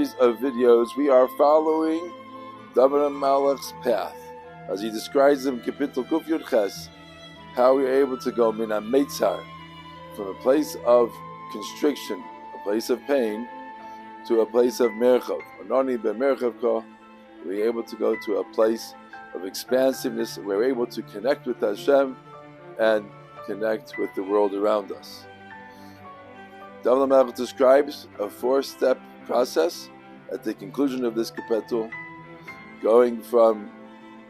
series of videos, we are following David Malach's path, as he describes in Kapitel Kuf Yud Ches, how we are able to go min ha-meitzar, from a place of constriction, a place of pain, to a place of merchav. Anoni b'merchavka, we're able to go to a place of expansiveness. We're able to connect with Hashem and connect with the world around us. David Malach describes a 4-step process at the conclusion of this kapitel, going from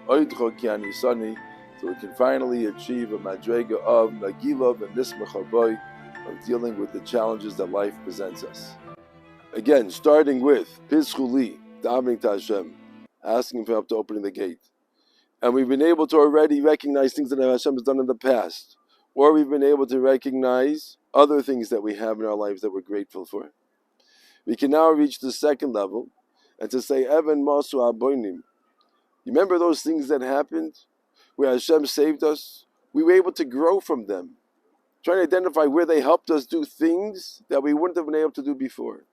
Oidcho ki anisani, so we can finally achieve a madrega of nagila and nismach haboy, of dealing with the challenges that life presents us. Again, starting with Pizchuli, davening to Hashem, asking for help to opening the gate. And we've been able to already recognize things that Hashem has done in the past, or we've been able to recognize other things that we have in our lives that we're grateful for. We can now reach the second level and to say, Evan Masu Aboinim. You remember those things that happened where Hashem saved us? We were able to grow from them, trying to identify where they helped us do things that we wouldn't have been able to do before.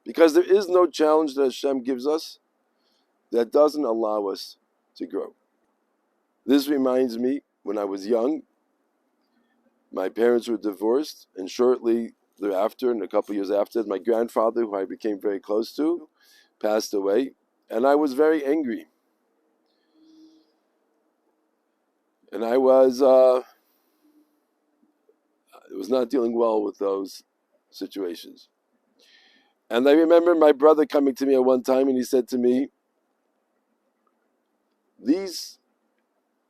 Because there is no challenge that Hashem gives us that doesn't allow us to grow. This reminds me, when I was young, my parents were divorced, and shortly thereafter, and a couple of years after, my grandfather, who I became very close to, passed away, and I was very angry. And I was not dealing well with those situations. And I remember my brother coming to me at one time, and he said to me, these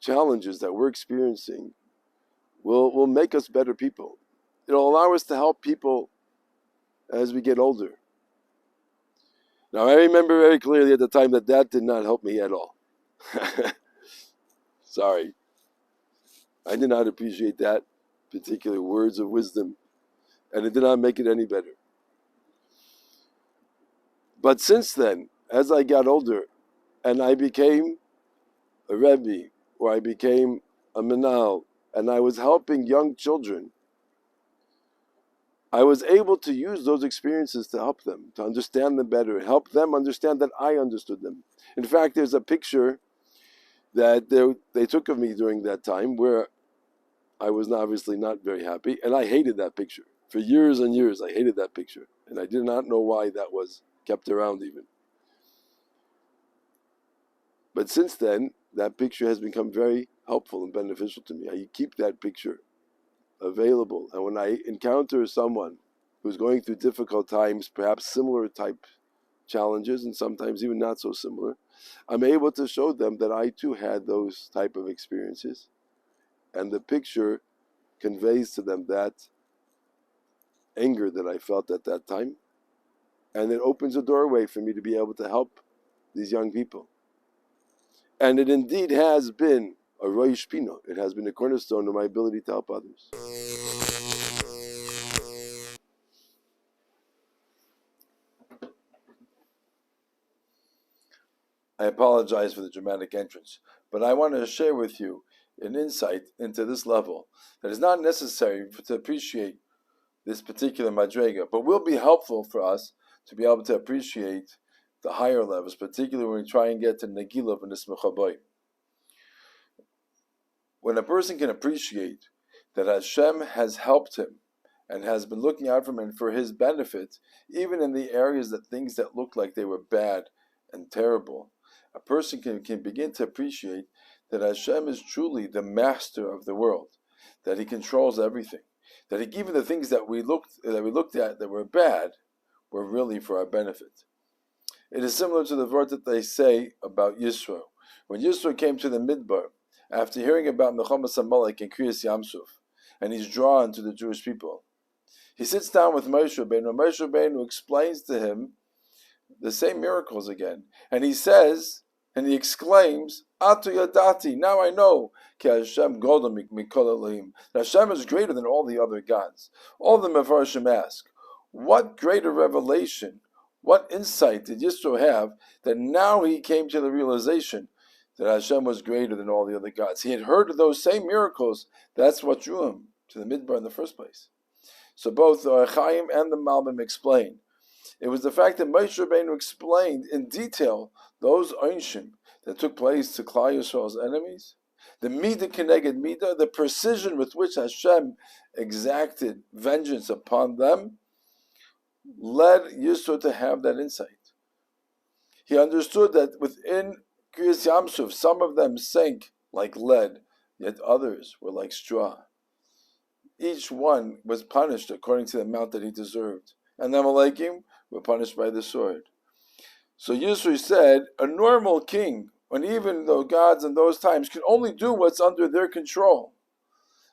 challenges that we're experiencing will make us better people. It'll allow us to help people as we get older. Now, I remember very clearly at the time that did not help me at all. Sorry. I did not appreciate that particular words of wisdom, and it did not make it any better. But since then, as I got older, and I became a Rebbe, or I became a Menal, and I was helping young children, I was able to use those experiences to help them, to understand them better, help them understand that I understood them. In fact, there's a picture that they took of me during that time where I was obviously not very happy, and I hated that picture. For years and years, I hated that picture, and I did not know why that was kept around even. But since then, that picture has become very helpful and beneficial to me. I keep that picture available, and when I encounter someone who's going through difficult times, perhaps similar type challenges, and sometimes even not so similar, I'm able to show them that I too had those type of experiences, and the picture conveys to them that anger that I felt at that time, and it opens a doorway for me to be able to help these young people. And it indeed has been a roish pino. It has been a cornerstone of my ability to help others. I apologize for the dramatic entrance, but I want to share with you an insight into this level that is not necessary to appreciate this particular madrega, but will be helpful for us to be able to appreciate the higher levels, particularly when we try and get to Nagila and Nismach Haboy. When a person can appreciate that Hashem has helped him and has been looking out for him and for his benefit, even in the areas that things that looked like they were bad and terrible, a person can begin to appreciate that Hashem is truly the master of the world, that He controls everything, that even the things that we looked at that were bad were really for our benefit. It is similar to the word that they say about Yisro. When Yisro came to the Midbar, after hearing about Mechamas Amalek and Kriyas Yamsuf, and he's drawn to the Jewish people, he sits down with Moshe Rabbeinu, and Moshe Rabbeinu explains to him the same miracles again. And he says, and he exclaims, Atu Yadati, now I know, Ki Hashem Godel Mikol Elohim, that Hashem is greater than all the other gods. All the Mefarshim ask, what greater revelation, what insight did Yisro have that now he came to the realization that Hashem was greater than all the other gods? He had heard of those same miracles. That's what drew him to the Midbar in the first place. So both the Chaim and the Malbim explain It was the fact that Moshe Rabbeinu explained in detail those Onshim that took place to Klal Yisrael's enemies, the Midah Keneged Midah, the precision with which Hashem exacted vengeance upon them, led Yisro to have that insight. He understood that within Kriyas Yamsuf, some of them sank like lead, yet others were like straw. Each one was punished according to the amount that he deserved. And the Amalekim were punished by the sword. So Yisro said, a normal king, and even though gods in those times can only do what's under their control.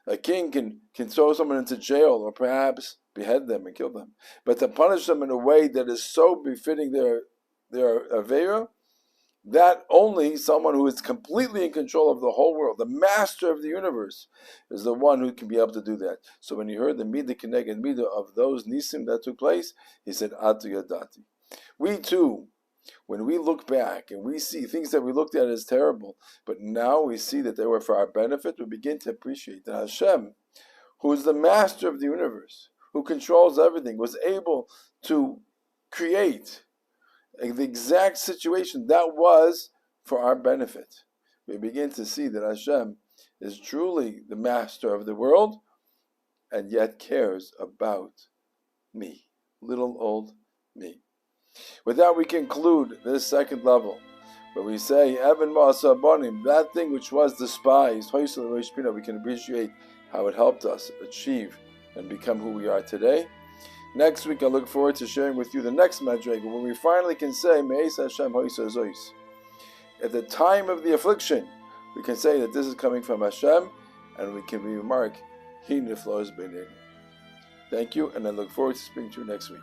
A king can throw someone into jail or perhaps behead them and kill them. But to punish them in a way that is so befitting their Aveira, that only someone who is completely in control of the whole world, the master of the universe, is the one who can be able to do that. So when he heard the Midah Keneged Midah of those Nisim that took place, he said, Atu Yadati. We too, when we look back and we see things that we looked at as terrible, but now we see that they were for our benefit, we begin to appreciate that Hashem, who is the master of the universe, who controls everything, was able to create the exact situation that was for our benefit. We begin to see that Hashem is truly the master of the world and yet cares about me, little old me. With that, we conclude this second level, where we say, Evan Ma'asa Bonim, that thing which was despised, we can appreciate how it helped us achieve and become who we are today. Next week, I look forward to sharing with you the next Madrega, where we finally can say, Me'es Hashem Hoysa Zois. At the time of the affliction, we can say that this is coming from Hashem, and we can remark, He niflos b'neinu. Thank you, and I look forward to speaking to you next week.